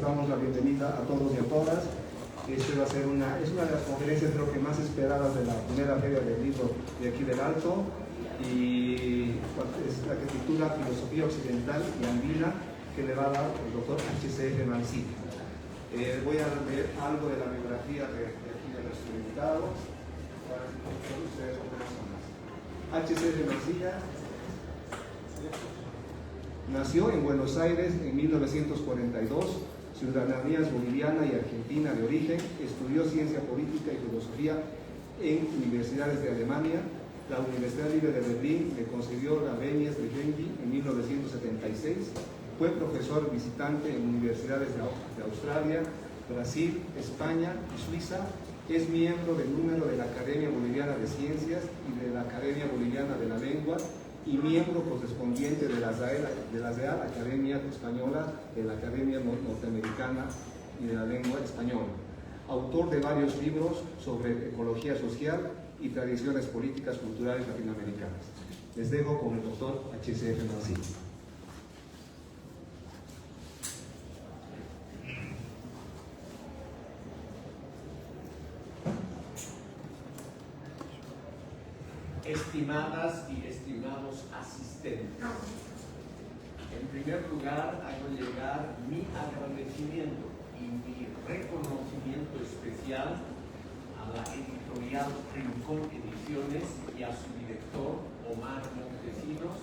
les damos la bienvenida a todos y a todas. Este va a ser es una de las conferencias creo que más esperadas de la primera feria del libro de aquí del Alto, y es la que titula Filosofía Occidental y Andina, que le va a dar el doctor H.C.F. Mancilla. Voy a leer algo de la biografía de aquí de nuestro invitado para que ustedes lo conozcan más. H.C.F. Mancilla nació en Buenos Aires en 1942, ciudadanías boliviana y argentina de origen. Estudió ciencia política y filosofía en universidades de Alemania. La Universidad Libre de Berlín le concedió la Benies de Gengi en 1976. Fue profesor visitante en universidades de Australia, Brasil, España y Suiza. Es miembro del número de la Academia Boliviana de Ciencias y de la Academia Boliviana de la Lengua, y miembro correspondiente de la Real Academia Española, de la Academia Norteamericana y de la Lengua Española. Autor de varios libros sobre ecología social y tradiciones políticas culturales latinoamericanas. Les dejo con el doctor H.C.F. Mancilla. Estimadas y estimados asistentes, en primer lugar hago llegar mi agradecimiento y mi reconocimiento especial a la editorial Rincón Ediciones y a su director Omar Montesinos,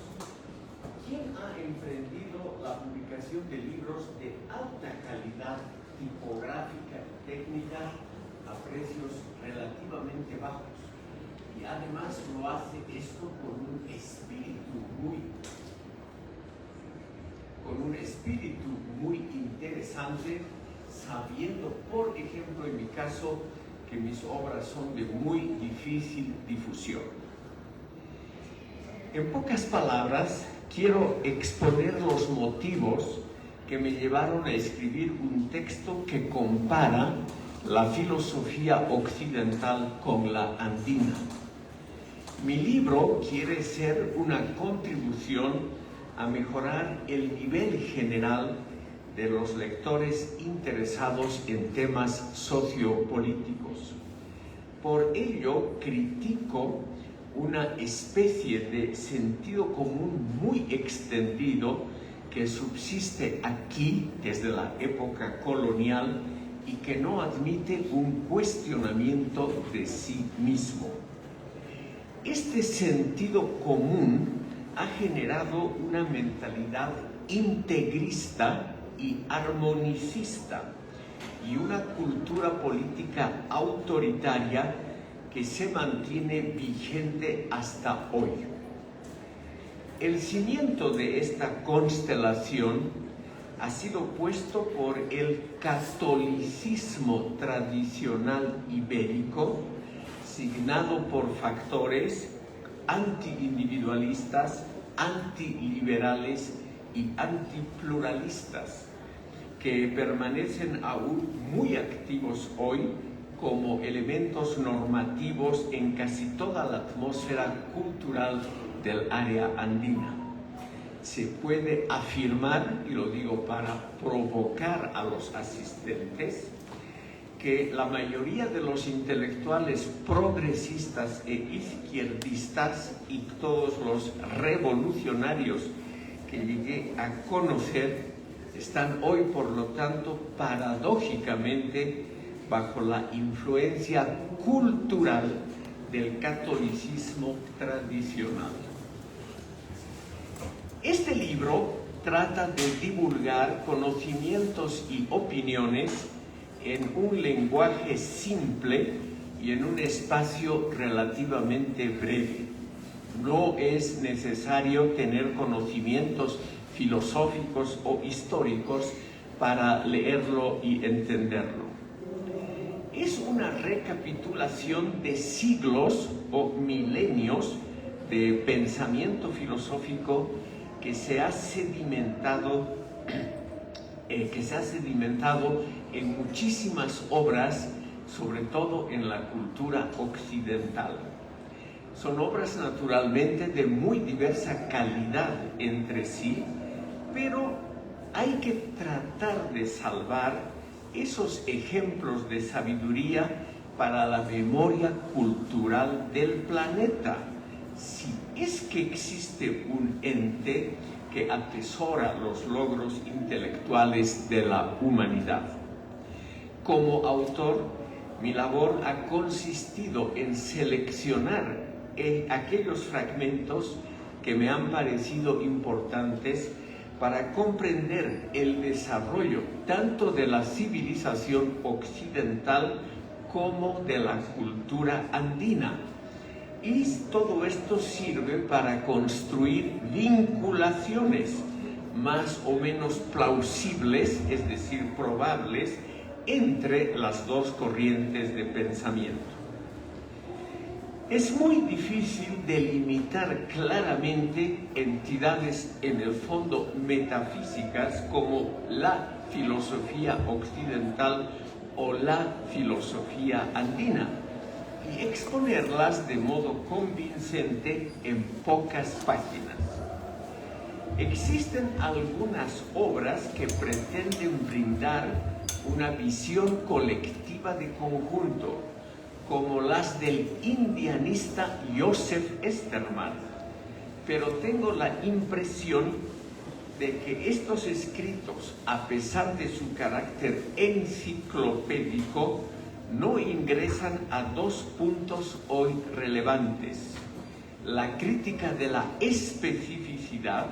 quien ha emprendido la publicación de libros de alta calidad tipográfica y técnica a precios relativamente bajos. Y además lo hace esto con un espíritu muy interesante, sabiendo, por ejemplo, en mi caso, que mis obras son de muy difícil difusión. En pocas palabras, quiero exponer los motivos que me llevaron a escribir un texto que compara la filosofía occidental con la andina. Mi libro quiere ser una contribución a mejorar el nivel general de los lectores interesados en temas sociopolíticos. Por ello, critico una especie de sentido común muy extendido que subsiste aquí desde la época colonial y que no admite un cuestionamiento de sí mismo. Este sentido común ha generado una mentalidad integrista y armonicista y una cultura política autoritaria que se mantiene vigente hasta hoy. El cimiento de esta constelación ha sido puesto por el catolicismo tradicional ibérico, signado por factores antiindividualistas, antiliberales y antipluralistas, que permanecen aún muy activos hoy como elementos normativos en casi toda la atmósfera cultural del área andina. Se puede afirmar, y lo digo para provocar a los asistentes, que la mayoría de los intelectuales progresistas e izquierdistas y todos los revolucionarios que llegué a conocer están hoy, por lo tanto, paradójicamente bajo la influencia cultural del catolicismo tradicional. Este libro trata de divulgar conocimientos y opiniones en un lenguaje simple y en un espacio relativamente breve. No es necesario tener conocimientos filosóficos o históricos para leerlo y entenderlo. Es una recapitulación de siglos o milenios de pensamiento filosófico que se ha sedimentado en muchísimas obras, sobre todo en la cultura occidental. Son obras naturalmente de muy diversa calidad entre sí, pero hay que tratar de salvar esos ejemplos de sabiduría para la memoria cultural del planeta. Si es que existe un ente que atesora los logros intelectuales de la humanidad. Como autor, mi labor ha consistido en seleccionar aquellos fragmentos que me han parecido importantes para comprender el desarrollo tanto de la civilización occidental como de la cultura andina. Y todo esto sirve para construir vinculaciones más o menos plausibles, es decir, probables, entre las dos corrientes de pensamiento. Es muy difícil delimitar claramente entidades en el fondo metafísicas como la filosofía occidental o la filosofía andina y exponerlas de modo convincente en pocas páginas. Existen algunas obras que pretenden brindar una visión colectiva de conjunto, como las del indianista Joseph Esterman, pero tengo la impresión de que estos escritos, a pesar de su carácter enciclopédico, no ingresan a dos puntos hoy relevantes: la crítica de la especificidad,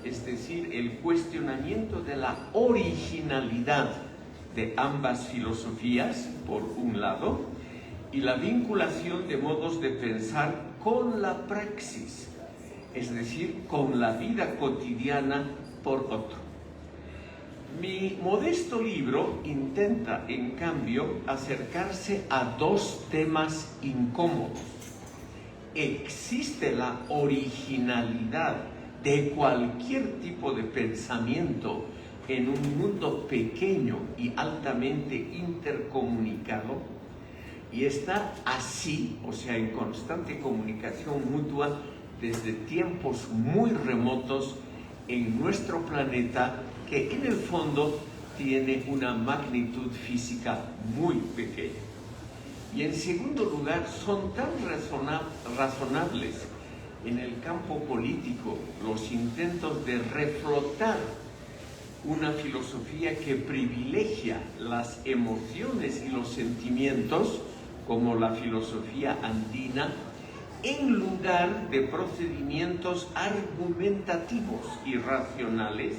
es decir, el cuestionamiento de la originalidad de ambas filosofías, por un lado, y la vinculación de modos de pensar con la praxis, es decir, con la vida cotidiana, por otro. Mi modesto libro intenta, en cambio, acercarse a dos temas incómodos. ¿Existe la originalidad de cualquier tipo de pensamiento en un mundo pequeño y altamente intercomunicado? Y está así, o sea, en constante comunicación mutua desde tiempos muy remotos en nuestro planeta, que en el fondo tiene una magnitud física muy pequeña. Y en segundo lugar, son tan razonables en el campo político los intentos de reflotar una filosofía que privilegia las emociones y los sentimientos, como la filosofía andina, en lugar de procedimientos argumentativos y racionales,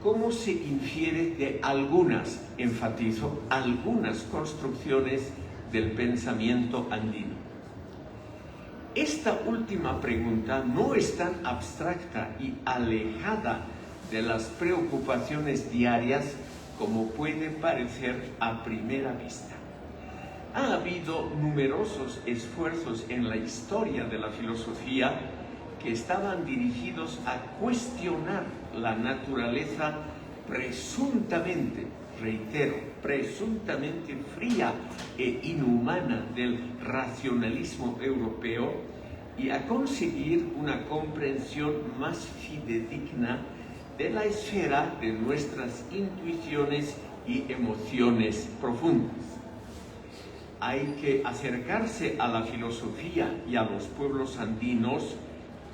como se infiere de algunas, enfatizo, algunas construcciones del pensamiento andino. Esta última pregunta no es tan abstracta y alejada de las preocupaciones diarias como puede parecer a primera vista. Ha habido numerosos esfuerzos en la historia de la filosofía que estaban dirigidos a cuestionar la naturaleza presuntamente, reitero, presuntamente fría e inhumana del racionalismo europeo y a conseguir una comprensión más fidedigna de la esfera de nuestras intuiciones y emociones profundas. Hay que acercarse a la filosofía y a los pueblos andinos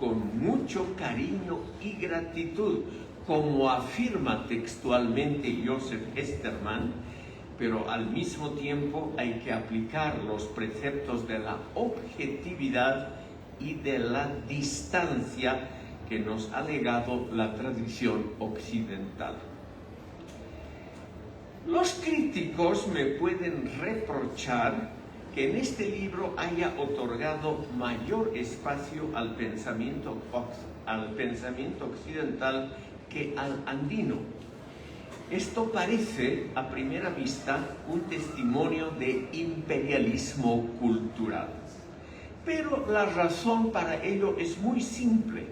con mucho cariño y gratitud, como afirma textualmente Joseph Esterman, pero al mismo tiempo hay que aplicar los preceptos de la objetividad y de la distancia que nos ha legado la tradición occidental. Los críticos me pueden reprochar que en este libro haya otorgado mayor espacio al pensamiento occidental que al andino. Esto parece, a primera vista, un testimonio de imperialismo cultural. Pero la razón para ello es muy simple.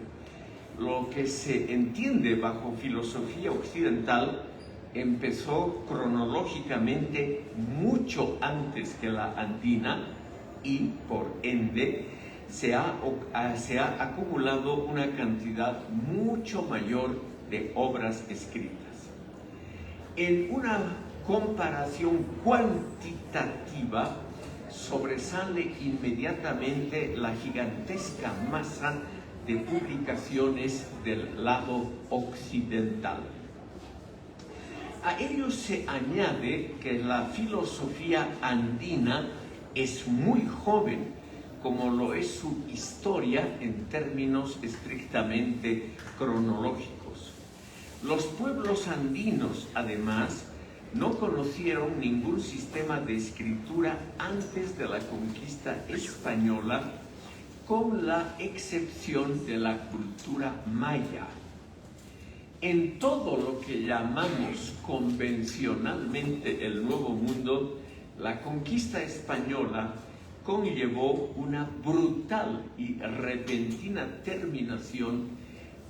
Lo que se entiende bajo filosofía occidental empezó cronológicamente mucho antes que la andina y, por ende, se ha acumulado una cantidad mucho mayor de obras escritas. En una comparación cuantitativa sobresale inmediatamente la gigantesca masa de publicaciones del lado occidental. A ello se añade que la filosofía andina es muy joven, como lo es su historia en términos estrictamente cronológicos. Los pueblos andinos, además, no conocieron ningún sistema de escritura antes de la conquista española, con la excepción de la cultura maya. En todo lo que llamamos convencionalmente el Nuevo Mundo, la conquista española conllevó una brutal y repentina terminación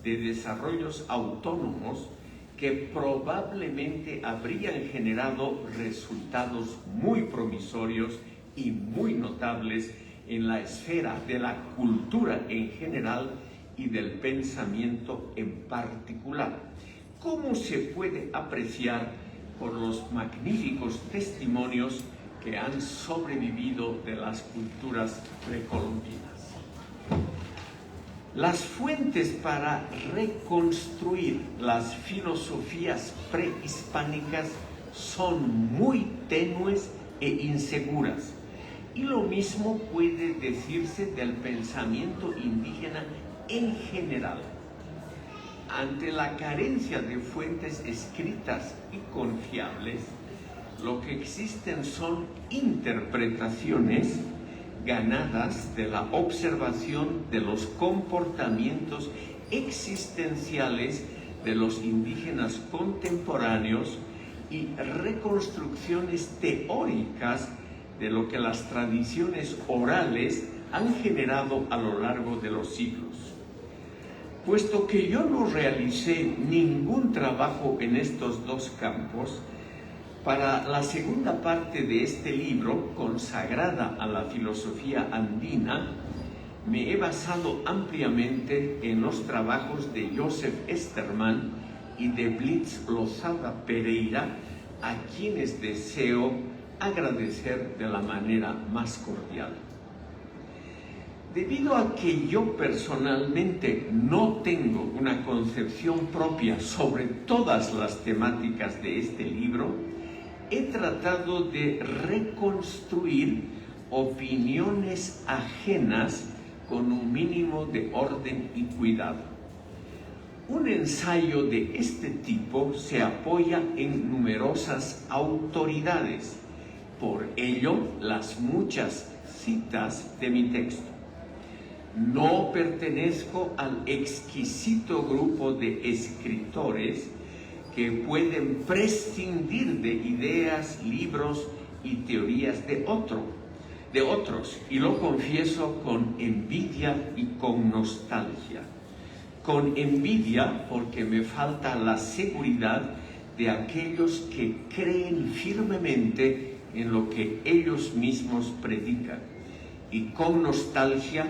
de desarrollos autónomos que probablemente habrían generado resultados muy promisorios y muy notables en la esfera de la cultura en general y del pensamiento en particular, como se puede apreciar por los magníficos testimonios que han sobrevivido de las culturas precolombinas. Las fuentes para reconstruir las filosofías prehispánicas son muy tenues e inseguras, y lo mismo puede decirse del pensamiento indígena en general. Ante la carencia de fuentes escritas y confiables, lo que existen son interpretaciones ganadas de la observación de los comportamientos existenciales de los indígenas contemporáneos y reconstrucciones teóricas de lo que las tradiciones orales han generado a lo largo de los siglos. Puesto que yo no realicé ningún trabajo en estos dos campos, para la segunda parte de este libro, consagrada a la filosofía andina, me he basado ampliamente en los trabajos de Joseph Esterman y de Blitz Lozada Pereira, a quienes deseo agradecer de la manera más cordial. Debido a que yo personalmente no tengo una concepción propia sobre todas las temáticas de este libro, he tratado de reconstruir opiniones ajenas con un mínimo de orden y cuidado. Un ensayo de este tipo se apoya en numerosas autoridades, por ello las muchas citas de mi texto. No pertenezco al exquisito grupo de escritores que pueden prescindir de ideas, libros y teorías de otros, y lo confieso con envidia y con nostalgia. Con envidia porque me falta la seguridad de aquellos que creen firmemente en lo que ellos mismos predican, y con nostalgia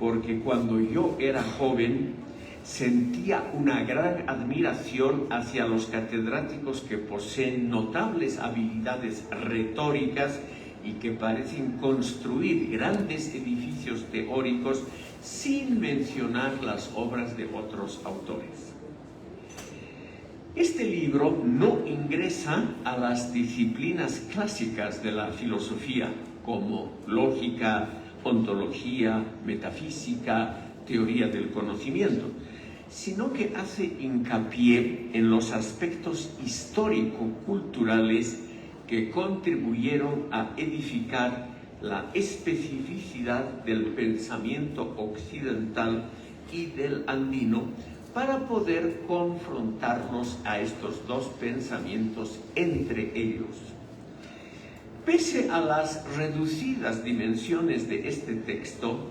porque cuando yo era joven sentía una gran admiración hacia los catedráticos que poseen notables habilidades retóricas y que parecen construir grandes edificios teóricos sin mencionar las obras de otros autores. Este libro no ingresa a las disciplinas clásicas de la filosofía, como lógica, ontología, metafísica, teoría del conocimiento, sino que hace hincapié en los aspectos histórico-culturales que contribuyeron a edificar la especificidad del pensamiento occidental y del andino para poder confrontarnos a estos dos pensamientos entre ellos. Pese a las reducidas dimensiones de este texto,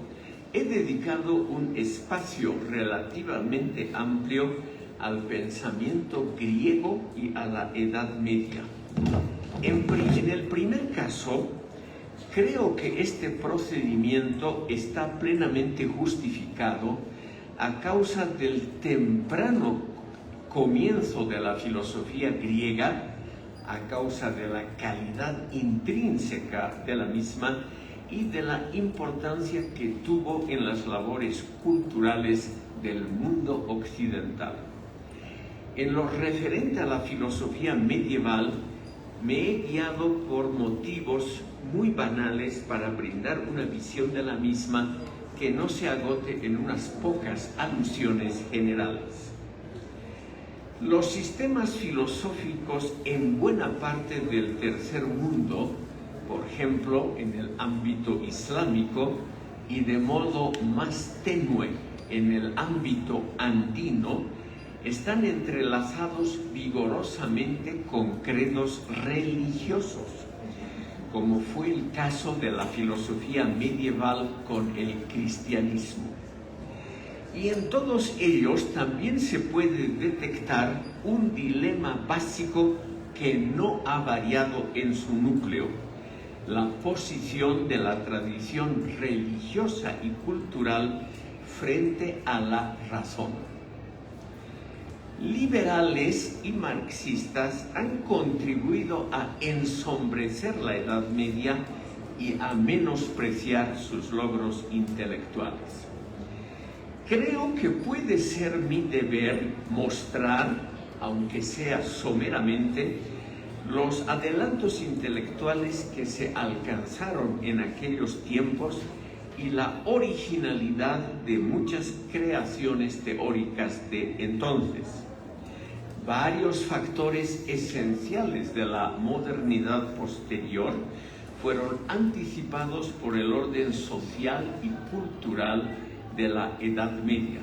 he dedicado un espacio relativamente amplio al pensamiento griego y a la Edad Media. En el primer caso, creo que este procedimiento está plenamente justificado a causa del temprano comienzo de la filosofía griega a causa de la calidad intrínseca de la misma y de la importancia que tuvo en las labores culturales del mundo occidental. En lo referente a la filosofía medieval, me he guiado por motivos muy banales para brindar una visión de la misma que no se agote en unas pocas alusiones generales. Los sistemas filosóficos en buena parte del tercer mundo, por ejemplo en el ámbito islámico y de modo más tenue en el ámbito andino, están entrelazados vigorosamente con credos religiosos, como fue el caso de la filosofía medieval con el cristianismo. Y en todos ellos también se puede detectar un dilema básico que no ha variado en su núcleo: la posición de la tradición religiosa y cultural frente a la razón. Liberales y marxistas han contribuido a ensombrecer la Edad Media y a menospreciar sus logros intelectuales. Creo que puede ser mi deber mostrar, aunque sea someramente, los adelantos intelectuales que se alcanzaron en aquellos tiempos y la originalidad de muchas creaciones teóricas de entonces. Varios factores esenciales de la modernidad posterior fueron anticipados por el orden social y cultural de la Edad Media.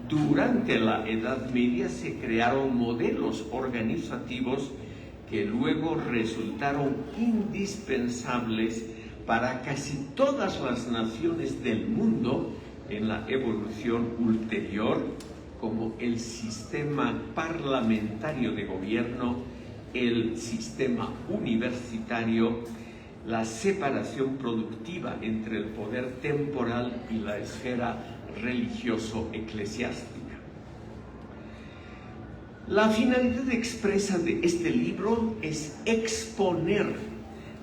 Durante la Edad Media se crearon modelos organizativos que luego resultaron indispensables para casi todas las naciones del mundo en la evolución ulterior, como el sistema parlamentario de gobierno, el sistema universitario, la separación productiva entre el poder temporal y la esfera religioso-eclesiástica. La finalidad expresa de este libro es exponer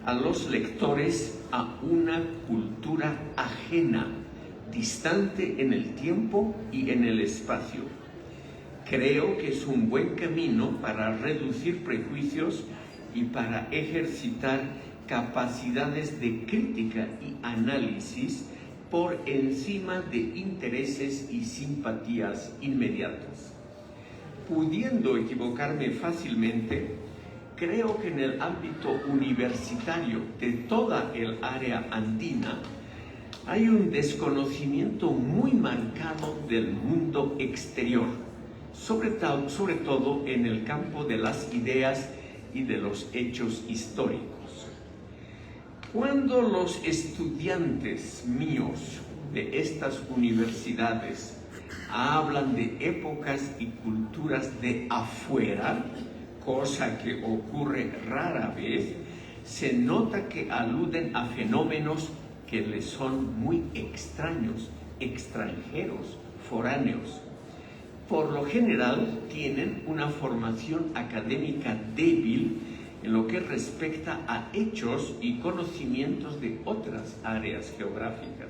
a los lectores a una cultura ajena, distante en el tiempo y en el espacio. Creo que es un buen camino para reducir prejuicios y para ejercitar capacidades de crítica y análisis por encima de intereses y simpatías inmediatas. Pudiendo equivocarme fácilmente, creo que en el ámbito universitario de toda el área andina hay un desconocimiento muy marcado del mundo exterior, sobre todo en el campo de las ideas y de los hechos históricos. Cuando los estudiantes míos de estas universidades hablan de épocas y culturas de afuera, cosa que ocurre rara vez, se nota que aluden a fenómenos que les son muy extraños, extranjeros, foráneos. Por lo general tienen una formación académica débil en lo que respecta a hechos y conocimientos de otras áreas geográficas.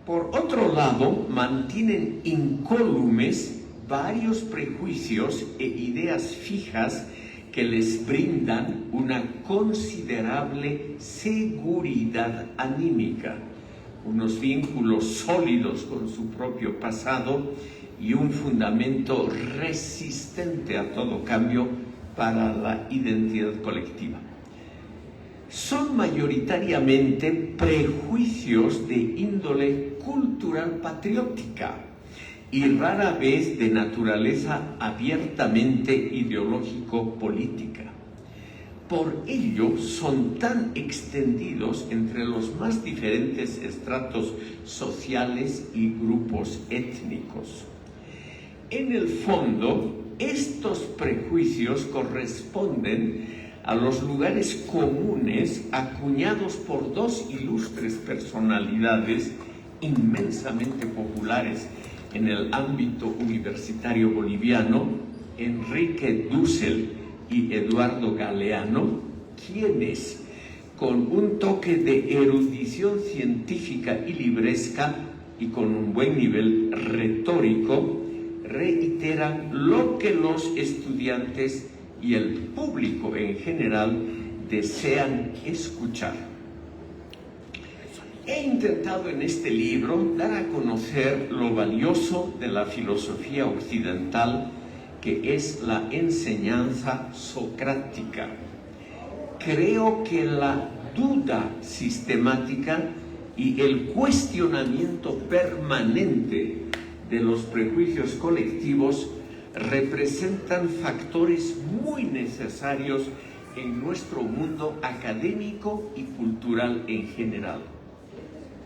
Por otro lado, mantienen incólumes varios prejuicios e ideas fijas que les brindan una considerable seguridad anímica, unos vínculos sólidos con su propio pasado y un fundamento resistente a todo cambio para la identidad colectiva. Son mayoritariamente prejuicios de índole cultural patriótica y rara vez de naturaleza abiertamente ideológico-política. Por ello, son tan extendidos entre los más diferentes estratos sociales y grupos étnicos. En el fondo, estos prejuicios corresponden a los lugares comunes acuñados por dos ilustres personalidades inmensamente populares en el ámbito universitario boliviano, Enrique Dussel y Eduardo Galeano, quienes, con un toque de erudición científica y libresca y con un buen nivel retórico, reiteran lo que los estudiantes y el público en general desean escuchar. He intentado en este libro dar a conocer lo valioso de la filosofía occidental, que es la enseñanza socrática. Creo que la duda sistemática y el cuestionamiento permanente de los prejuicios colectivos representan factores muy necesarios en nuestro mundo académico y cultural en general.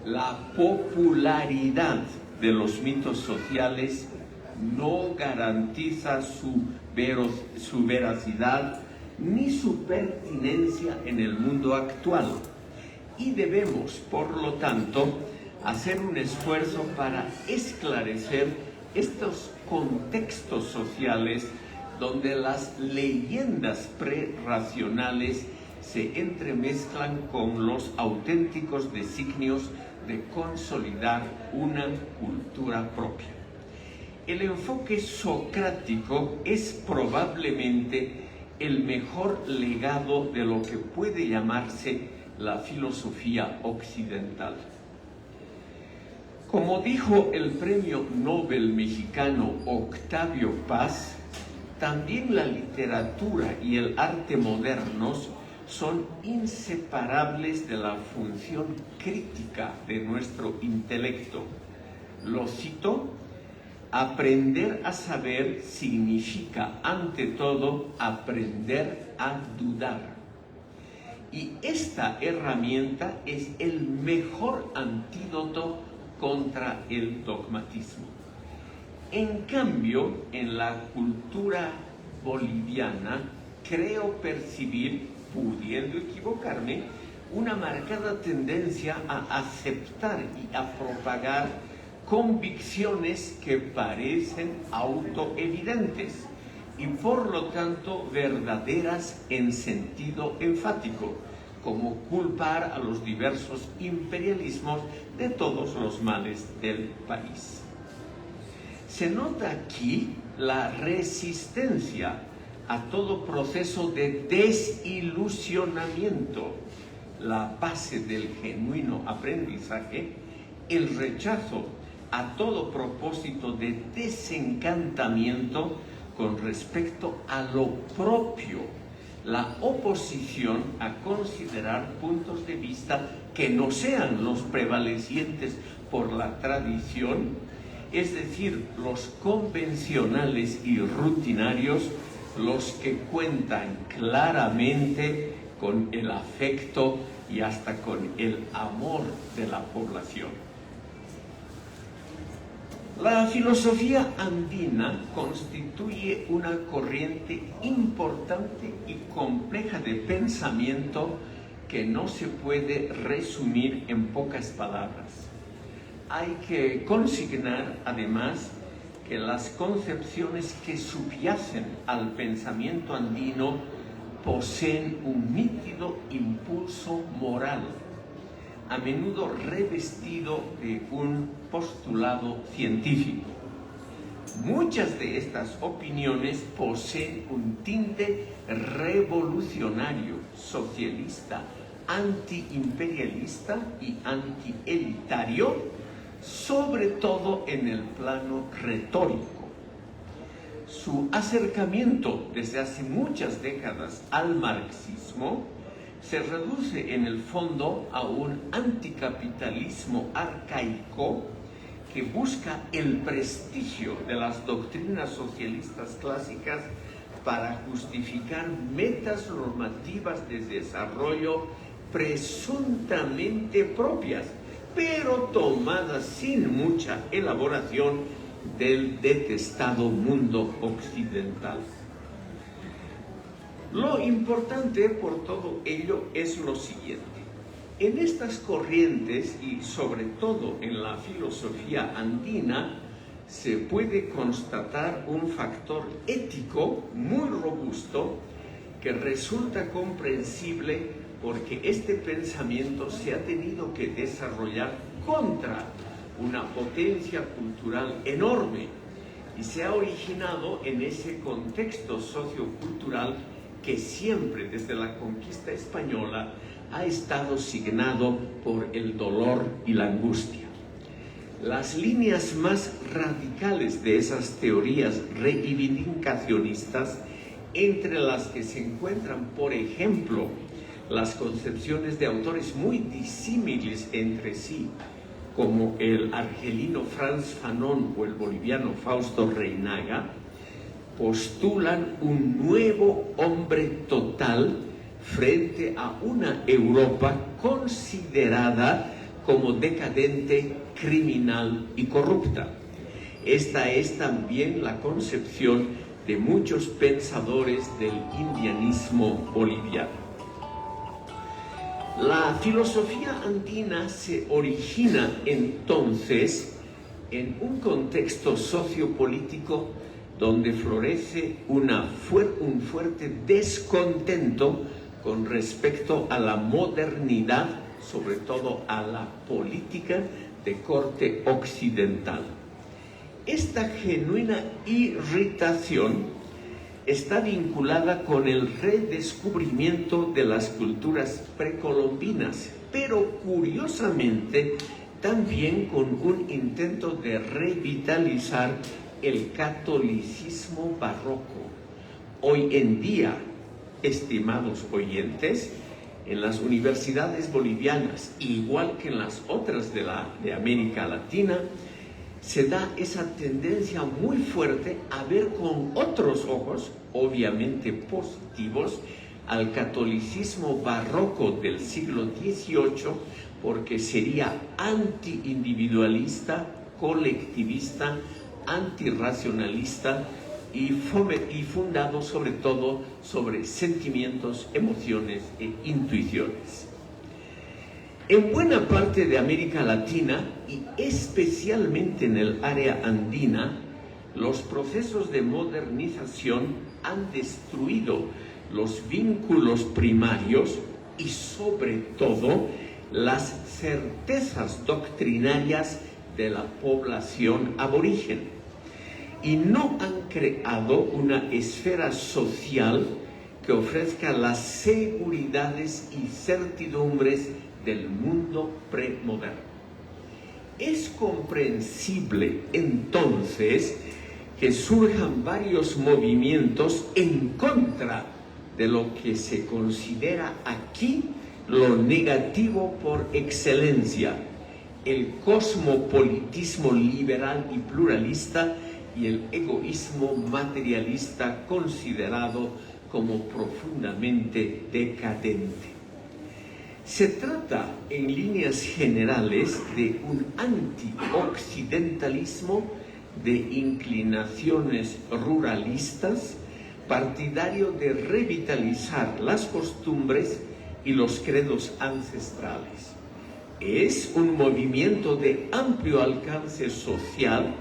La popularidad de los mitos sociales no garantiza su veracidad ni su pertinencia en el mundo actual, y debemos, por lo tanto, hacer un esfuerzo para esclarecer estos contextos sociales donde las leyendas prerracionales se entremezclan con los auténticos designios de consolidar una cultura propia. El enfoque socrático es probablemente el mejor legado de lo que puede llamarse la filosofía occidental. Como dijo el premio Nobel mexicano Octavio Paz, también la literatura y el arte modernos son inseparables de la función crítica de nuestro intelecto. Lo cito: aprender a saber significa, ante todo, aprender a dudar. Y esta herramienta es el mejor antídoto contra el dogmatismo. En cambio, en la cultura boliviana, creo percibir, pudiendo equivocarme, una marcada tendencia a aceptar y a propagar convicciones que parecen autoevidentes y por lo tanto verdaderas en sentido enfático, como culpar a los diversos imperialismos de todos los males del país. Se nota aquí la resistencia a todo proceso de desilusionamiento, la base del genuino aprendizaje, el rechazo a todo propósito de desencantamiento con respecto a lo propio, la oposición a considerar puntos de vista que no sean los prevalecientes por la tradición, es decir, los convencionales y rutinarios, los que cuentan claramente con el afecto y hasta con el amor de la población. La filosofía andina constituye una corriente importante y compleja de pensamiento que no se puede resumir en pocas palabras. Hay que consignar, además, que las concepciones que subyacen al pensamiento andino poseen un nítido impulso moral, a menudo revestido de un postulado científico. Muchas de estas opiniones poseen un tinte revolucionario, socialista, antiimperialista y antielitario, sobre todo en el plano retórico. Su acercamiento desde hace muchas décadas al marxismo se reduce en el fondo a un anticapitalismo arcaico que busca el prestigio de las doctrinas socialistas clásicas para justificar metas normativas de desarrollo presuntamente propias, pero tomadas sin mucha elaboración del detestado mundo occidental. Lo importante por todo ello es lo siguiente. En estas corrientes y sobre todo en la filosofía andina se puede constatar un factor ético muy robusto que resulta comprensible porque este pensamiento se ha tenido que desarrollar contra una potencia cultural enorme y se ha originado en ese contexto sociocultural que siempre desde la conquista española ha estado signado por el dolor y la angustia. Las líneas más radicales de esas teorías reivindicacionistas, entre las que se encuentran, por ejemplo, las concepciones de autores muy disímiles entre sí, como el argelino Franz Fanon o el boliviano Fausto Reinaga, postulan un nuevo hombre total frente a una Europa considerada como decadente, criminal y corrupta. Esta es también la concepción de muchos pensadores del indianismo boliviano. La filosofía andina se origina entonces en un contexto sociopolítico donde florece un fuerte descontento con respecto a la modernidad, sobre todo a la política de corte occidental. Esta genuina irritación está vinculada con el redescubrimiento de las culturas precolombinas, pero curiosamente también con un intento de revitalizar el catolicismo barroco. Hoy en día, estimados oyentes, en las universidades bolivianas, igual que en las otras de América Latina, se da esa tendencia muy fuerte a ver con otros ojos, obviamente positivos, al catolicismo barroco del siglo XVIII, porque sería anti-individualista, colectivista, antirracionalista y fundado sobre todo sobre sentimientos, emociones e intuiciones. En buena parte de América Latina y especialmente en el área andina, los procesos de modernización han destruido los vínculos primarios y sobre todo las certezas doctrinarias de la población aborigen y no han creado una esfera social que ofrezca las seguridades y certidumbres del mundo premoderno. Es comprensible entonces que surjan varios movimientos en contra de lo que se considera aquí lo negativo por excelencia, el cosmopolitismo liberal y pluralista y el egoísmo materialista considerado como profundamente decadente. Se trata, en líneas generales, de un anti-occidentalismo de inclinaciones ruralistas, partidario de revitalizar las costumbres y los credos ancestrales. Es un movimiento de amplio alcance social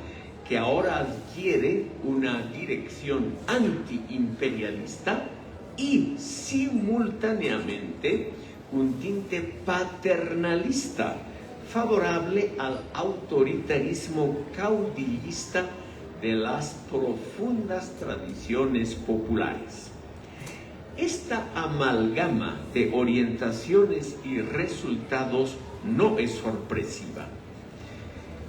que ahora adquiere una dirección anti-imperialista y simultáneamente un tinte paternalista favorable al autoritarismo caudillista de las profundas tradiciones populares. Esta amalgama de orientaciones y resultados no es sorpresiva.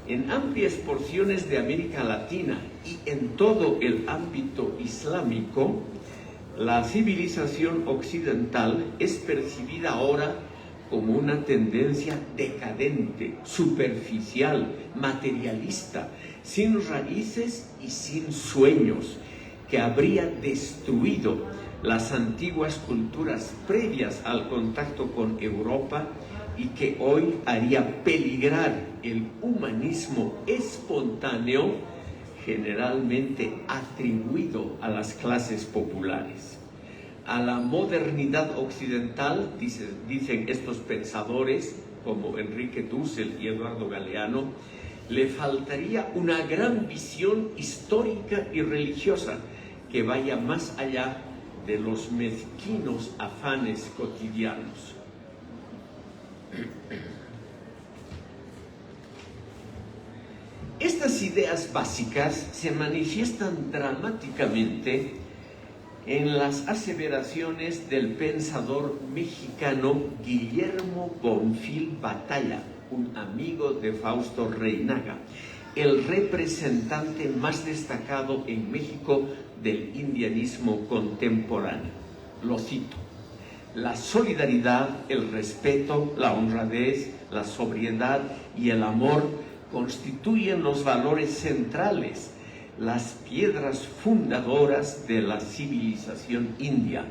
En amplias porciones de América Latina y en todo el ámbito islámico, la civilización occidental es percibida ahora como una tendencia decadente, superficial, materialista, sin raíces y sin sueños, que habría destruido las antiguas culturas previas al contacto con Europa y que hoy haría peligrar el humanismo espontáneo generalmente atribuido a las clases populares. A la modernidad occidental, dicen estos pensadores como Enrique Dussel y Eduardo Galeano, le faltaría una gran visión histórica y religiosa que vaya más allá de los mezquinos afanes cotidianos. Estas ideas básicas se manifiestan dramáticamente en las aseveraciones del pensador mexicano Guillermo Bonfil Batalla, un amigo de Fausto Reynaga, el representante más destacado en México del indianismo contemporáneo. Lo cito: la solidaridad, el respeto, la honradez, la sobriedad y el amor constituyen los valores centrales, las piedras fundadoras de la civilización india,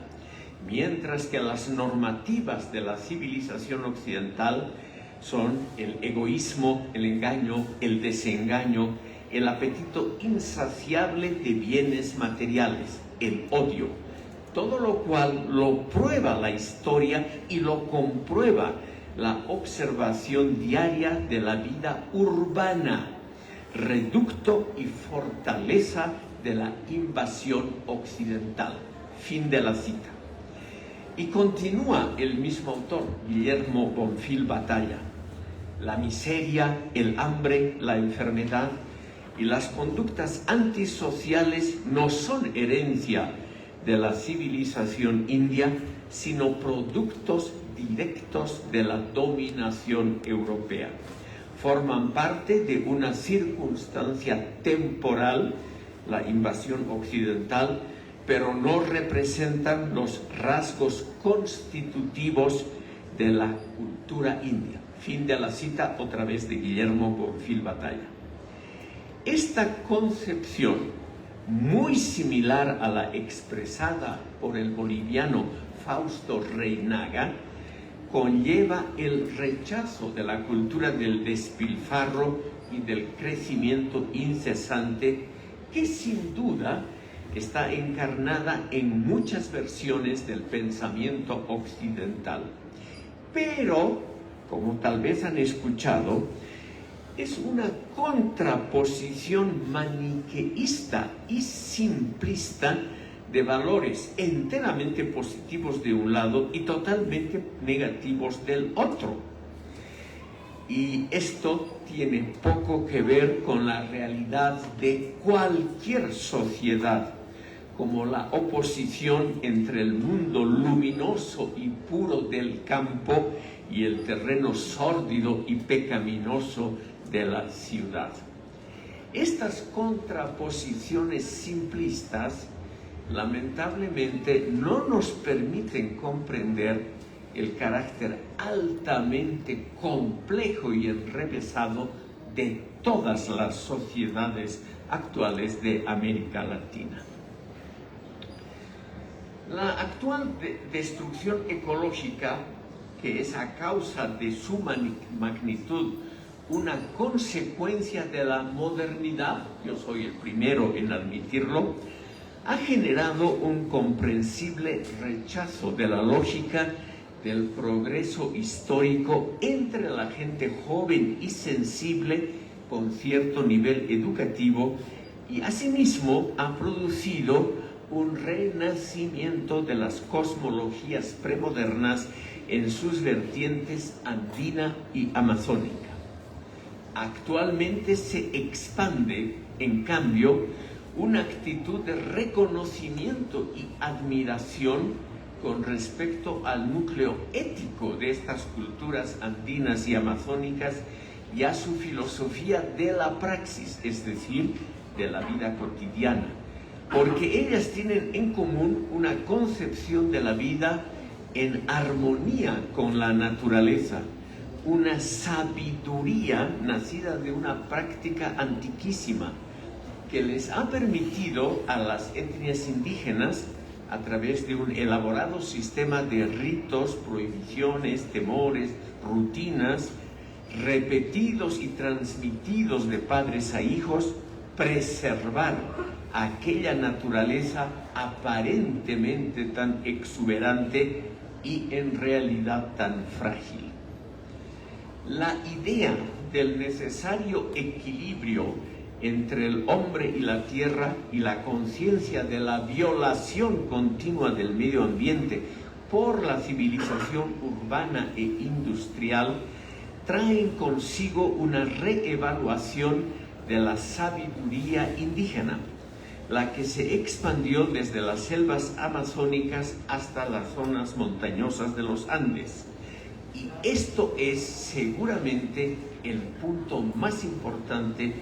mientras que las normativas de la civilización occidental son el egoísmo, el engaño, el desengaño, el apetito insaciable de bienes materiales, el odio, todo lo cual lo prueba la historia y lo comprueba la observación diaria de la vida urbana, reducto y fortaleza de la invasión occidental. Fin de la cita. Y continúa el mismo autor, Guillermo Bonfil Batalla: la miseria, el hambre, la enfermedad y las conductas antisociales no son herencia de la civilización india, sino productos directos de la dominación europea. Forman parte de una circunstancia temporal, la invasión occidental, pero no representan los rasgos constitutivos de la cultura india. Fin de la cita, otra vez de Guillermo Bonfil Batalla. Esta concepción, muy similar a la expresada por el boliviano Fausto Reynaga, conlleva el rechazo de la cultura del despilfarro y del crecimiento incesante, que sin duda está encarnada en muchas versiones del pensamiento occidental. Pero, como tal vez han escuchado, es una contraposición maniqueísta y simplista de valores enteramente positivos de un lado y totalmente negativos del otro. Y esto tiene poco que ver con la realidad de cualquier sociedad, como la oposición entre el mundo luminoso y puro del campo y el terreno sórdido y pecaminoso de la ciudad. Estas contraposiciones simplistas lamentablemente no nos permiten comprender el carácter altamente complejo y enrevesado de todas las sociedades actuales de América Latina. La actual destrucción ecológica, que es a causa de su magnitud una consecuencia de la modernidad, yo soy el primero en admitirlo, ha generado un comprensible rechazo de la lógica del progreso histórico entre la gente joven y sensible con cierto nivel educativo, y asimismo ha producido un renacimiento de las cosmologías premodernas en sus vertientes andina y amazónica. Actualmente se expande, en cambio, una actitud de reconocimiento y admiración con respecto al núcleo ético de estas culturas andinas y amazónicas y a su filosofía de la praxis, es decir, de la vida cotidiana, porque ellas tienen en común una concepción de la vida en armonía con la naturaleza, una sabiduría nacida de una práctica antiquísima que les ha permitido a las etnias indígenas, a través de un elaborado sistema de ritos, prohibiciones, temores, rutinas, repetidos y transmitidos de padres a hijos, preservar aquella naturaleza aparentemente tan exuberante y en realidad tan frágil. La idea del necesario equilibrio entre el hombre y la tierra y la conciencia de la violación continua del medio ambiente por la civilización urbana e industrial, traen consigo una reevaluación de la sabiduría indígena, la que se expandió desde las selvas amazónicas hasta las zonas montañosas de los Andes. Y esto es seguramente el punto más importante,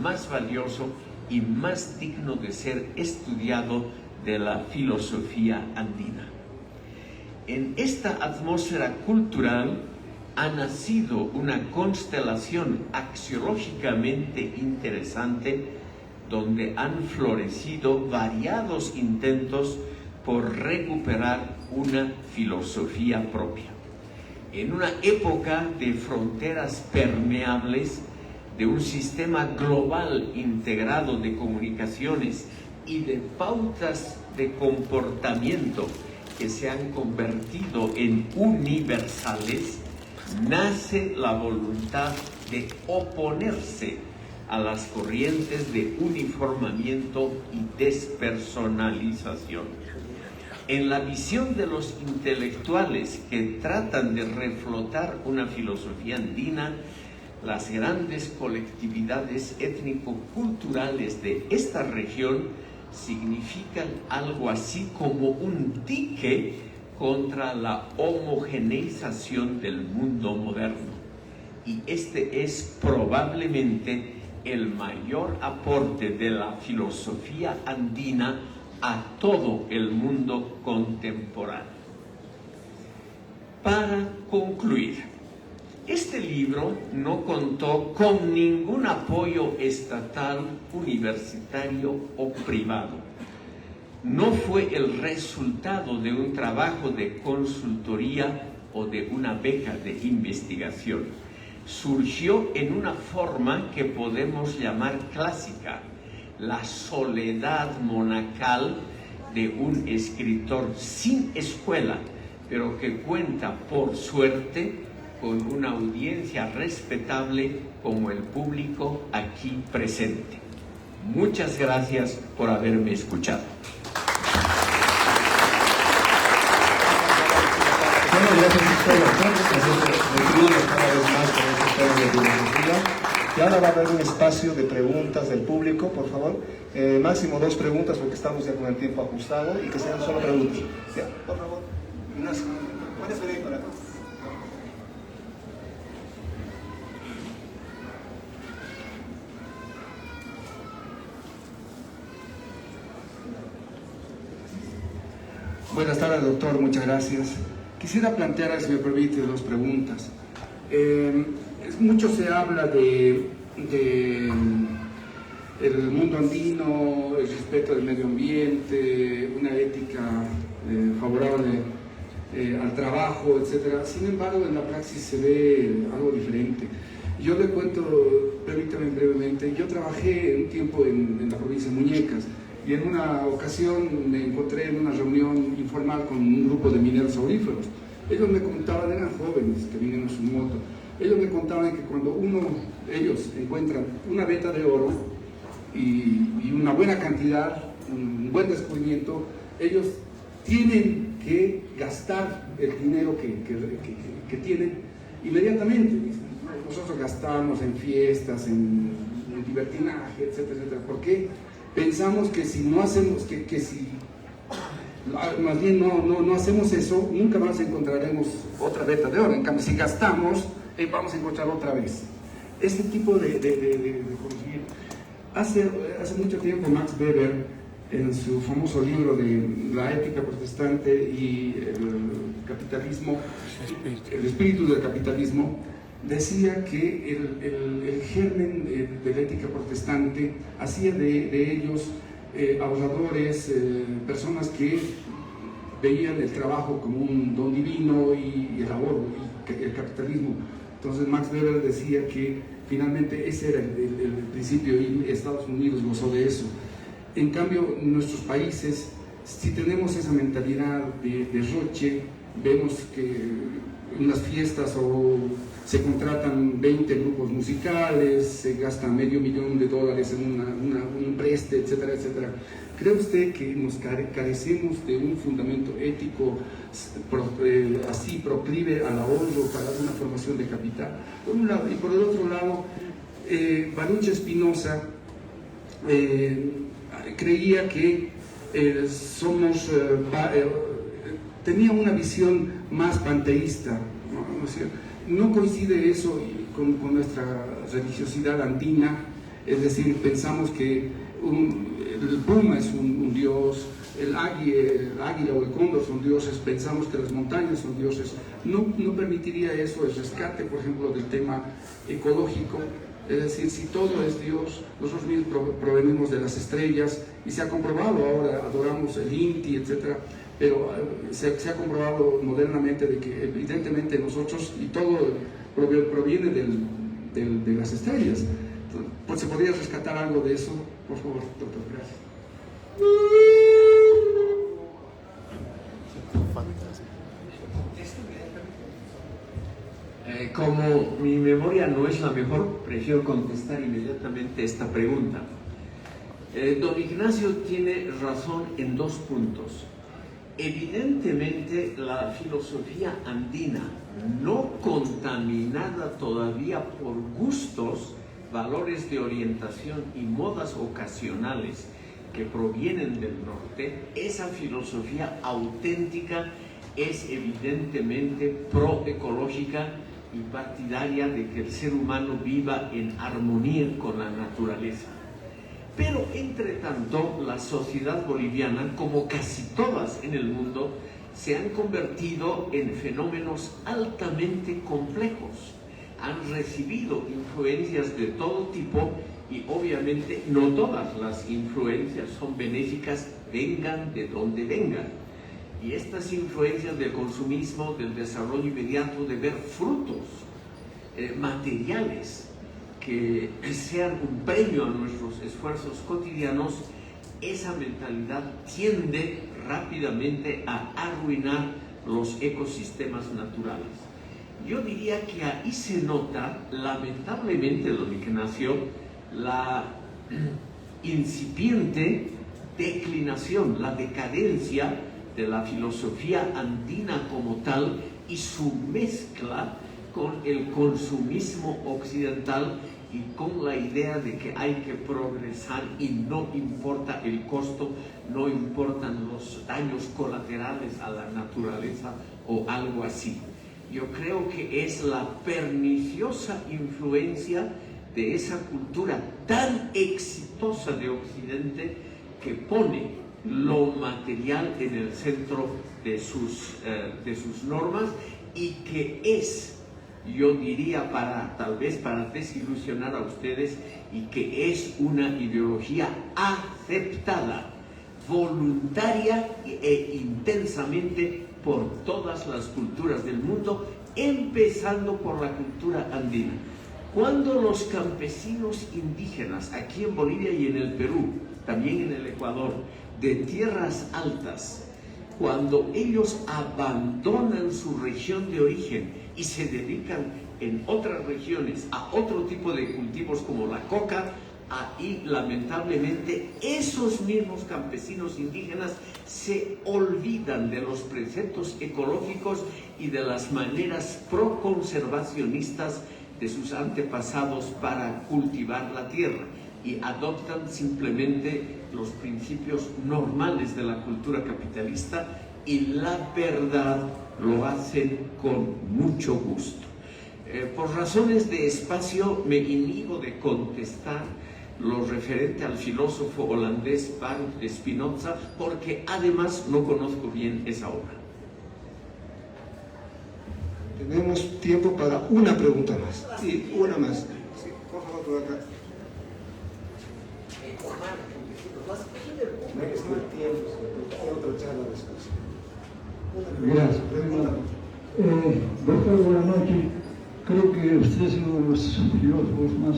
más valioso y más digno de ser estudiado de la filosofía andina. En esta atmósfera cultural ha nacido una constelación axiológicamente interesante donde han florecido variados intentos por recuperar una filosofía propia. En una época de fronteras permeables, de un sistema global integrado de comunicaciones y de pautas de comportamiento que se han convertido en universales, nace la voluntad de oponerse a las corrientes de uniformamiento y despersonalización. En la visión de los intelectuales que tratan de reflotar una filosofía andina, las grandes colectividades étnico-culturales de esta región significan algo así como un dique contra la homogeneización del mundo moderno. Y este es probablemente el mayor aporte de la filosofía andina a todo el mundo contemporáneo. Para concluir, este libro no contó con ningún apoyo estatal, universitario o privado. No fue el resultado de un trabajo de consultoría o de una beca de investigación. Surgió en una forma que podemos llamar clásica, la soledad monacal de un escritor sin escuela, pero que cuenta, por suerte, con una audiencia respetable como el público aquí presente. Muchas gracias por haberme escuchado. Bueno, gracias a ustedes, recibimos cada vez más por estos temas de filosofía. Y ahora va a haber un espacio de preguntas del público, por favor. Máximo 2 preguntas porque estamos ya con el tiempo ajustado y que sean solo preguntas. Ya, por favor. Ignacio, ¿puedes venir para acá? Buenas tardes, doctor, muchas gracias. Quisiera plantear, si me permite, 2 preguntas. Mucho se habla de el mundo andino, el respeto del medio ambiente, una ética favorable al trabajo, etc. Sin embargo, en la praxis se ve algo diferente. Yo le cuento, permítame brevemente, yo trabajé un tiempo en la provincia de Muñecas, y en una ocasión me encontré en una reunión informal con un grupo de mineros auríferos. Ellos me contaban, eran jóvenes que vinieron en su moto, ellos me contaban que cuando ellos encuentran una veta de oro y una buena cantidad, un buen descubrimiento, ellos tienen que gastar el dinero que tienen inmediatamente. Nosotros gastamos en fiestas, en libertinaje, etcétera, etcétera. ¿Por qué? Pensamos que si no hacemos, más bien no hacemos eso, nunca más encontraremos otra veta de oro. En cambio, si gastamos, vamos a encontrar otra vez. Este tipo de conocimiento. Hace mucho tiempo Max Weber, en su famoso libro de la ética protestante y el capitalismo, el espíritu del capitalismo, decía que el germen de la ética protestante hacía de ellos ahorradores, personas que veían el trabajo como un don divino y el ahorro, y el capitalismo. Entonces Max Weber decía que finalmente ese era el principio y Estados Unidos gozó de eso. En cambio, en nuestros países, si tenemos esa mentalidad de derroche, vemos que en las fiestas o se contratan 20 grupos musicales, se gasta $500,000 en un preste, etcétera, etcétera. ¿Cree usted que nos carecemos de un fundamento ético así proclive al ahorro para una formación de capital? Por un lado, y por el otro lado, Baruch Spinoza creía que tenía una visión más panteísta, ¿no? O sea, no coincide eso con nuestra religiosidad andina, es decir, pensamos que el puma es un dios, el águila o el cóndor son dioses, pensamos que las montañas son dioses. No permitiría eso el rescate, por ejemplo, del tema ecológico. Es decir, si todo es Dios, nosotros mismos provenimos de las estrellas, y se ha comprobado ahora, adoramos el Inti, etc., pero se ha comprobado modernamente de que evidentemente nosotros, y todo proviene de las estrellas. Pues, ¿se podría rescatar algo de eso? Por favor, doctor, gracias. Como mi memoria no es la mejor, prefiero contestar inmediatamente esta pregunta. Don Ignacio tiene razón en 2 puntos. Evidentemente, la filosofía andina, no contaminada todavía por gustos, valores de orientación y modas ocasionales que provienen del norte, esa filosofía auténtica es evidentemente proecológica y partidaria de que el ser humano viva en armonía con la naturaleza. Pero, entre tanto, la sociedad boliviana, como casi todas en el mundo, se han convertido en fenómenos altamente complejos. Han recibido influencias de todo tipo y, obviamente, no todas las influencias son benéficas, vengan de donde vengan. Y estas influencias del consumismo, del desarrollo inmediato, de ver frutos materiales que sean un premio a nuestros esfuerzos cotidianos, esa mentalidad tiende rápidamente a arruinar los ecosistemas naturales. Yo diría que ahí se nota, lamentablemente, don Ignacio, la incipiente declinación, la decadencia de la filosofía andina como tal y su mezcla con el consumismo occidental y con la idea de que hay que progresar y no importa el costo, no importan los daños colaterales a la naturaleza o algo así. Yo creo que es la perniciosa influencia de esa cultura tan exitosa de Occidente que pone lo material en el centro de sus normas y que es, yo diría, tal vez para desilusionar a ustedes, y que es una ideología aceptada, voluntaria e intensamente por todas las culturas del mundo, empezando por la cultura andina. Cuando los campesinos indígenas, aquí en Bolivia y en el Perú, también en el Ecuador, de tierras altas, cuando ellos abandonan su región de origen y se dedican en otras regiones a otro tipo de cultivos como la coca, ahí lamentablemente esos mismos campesinos indígenas se olvidan de los preceptos ecológicos y de las maneras proconservacionistas de sus antepasados para cultivar la tierra y adoptan simplemente los principios normales de la cultura capitalista, y la verdad lo hacen con mucho gusto. Por razones de espacio me inhibo de contestar lo referente al filósofo holandés Baruch Spinoza, porque además no conozco bien esa obra. Tenemos tiempo para una pregunta más. Sí, una más. Sí, por favor, por acá. Gracias. Doctor, buenas noches. Creo que usted es uno de los filósofos más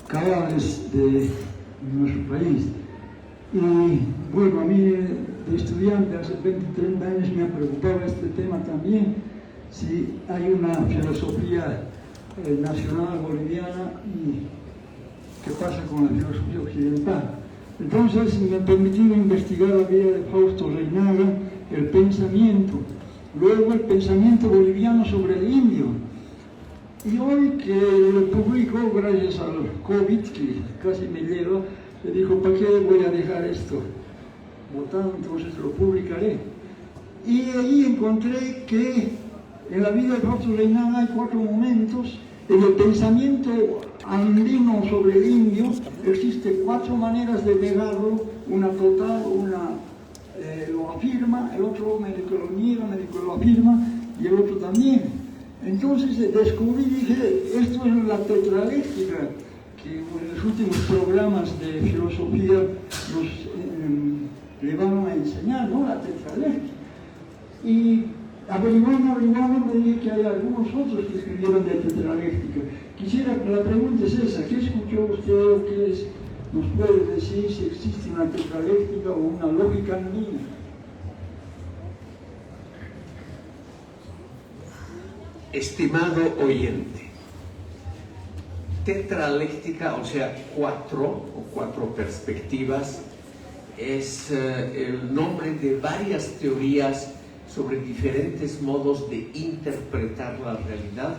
cabales de nuestro país. Y bueno, a mí de estudiante hace 20, 30 años me ha preocupado este tema también, si hay una filosofía nacional boliviana y qué pasa con la filosofía occidental. Entonces me ha permitido investigar la vida de Fausto Reynaga, el pensamiento, luego el pensamiento boliviano sobre el indio. Y hoy que lo publico, gracias al COVID, que casi me lleva, le dijo, ¿para qué voy a dejar esto botado? Entonces lo publicaré. Y ahí encontré que en la vida de Fausto Reynaga hay 4 momentos. En el pensamiento andino sobre el indio existen 4 maneras de negarlo, una total, una lo afirma, el otro medio que lo niega, medio que lo afirma, y el otro también. Entonces descubrí, dije, esto es la tetraléctica, que en los últimos programas de filosofía nos le van a enseñar, ¿no? La tetraléctica. Y averiguando, me dije que hay algunos otros que escribieron de tetraléctica. Quisiera que la pregunta es esa, ¿qué escuchó usted o qué nos puede decir si existe una tetraléctica o una lógica andina? Estimado oyente, tetraléctica, o sea, 4 perspectivas, es el nombre de varias teorías sobre diferentes modos de interpretar la realidad,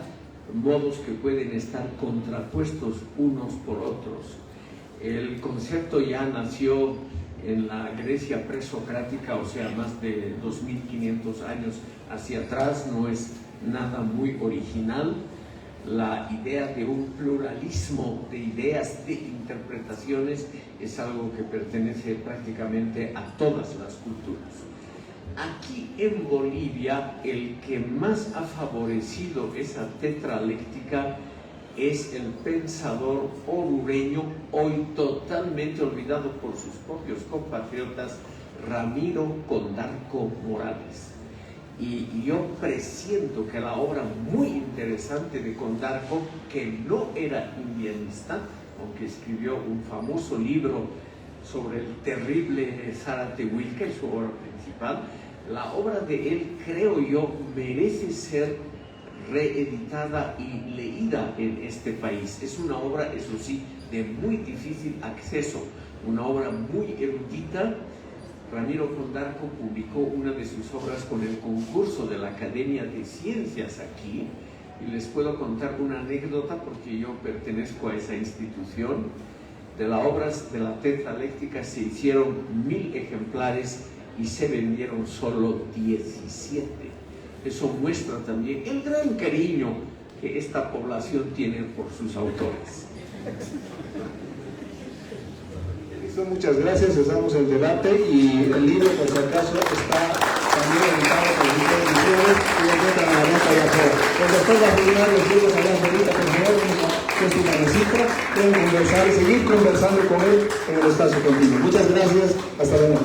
modos que pueden estar contrapuestos unos por otros. El concepto ya nació en la Grecia presocrática, o sea, más de 2500 años hacia atrás, no es nada muy original. La idea de un pluralismo de ideas, de interpretaciones, es algo que pertenece prácticamente a todas las culturas. Aquí en Bolivia, el que más ha favorecido esa tetraléctica es el pensador orureño, hoy totalmente olvidado por sus propios compatriotas, Ramiro Condarco Morales. Y yo presiento que la obra muy interesante de Condarco, que no era indianista, aunque escribió un famoso libro sobre el terrible Zaratehuilca, su obra principal, la obra de él, creo yo, merece ser reeditada y leída en este país. Es una obra, eso sí, de muy difícil acceso, una obra muy erudita. Ramiro Condarco publicó una de sus obras con el concurso de la Academia de Ciencias aquí, y les puedo contar una anécdota porque yo pertenezco a esa institución. De las obras de la tetraléctica se hicieron 1000 ejemplares y se vendieron solo 17. Eso muestra también el gran cariño que esta población tiene por sus autores. Listo, muchas gracias, cesamos el debate y el libro, por si acaso, está también editado por diferentes ediciones y lo encuentran a la venta allá afuera. Pues después de terminar los libros allá afuera, por favor, es una recita, pueden conversar y seguir conversando con él en el espacio continuo. Muchas gracias, hasta luego.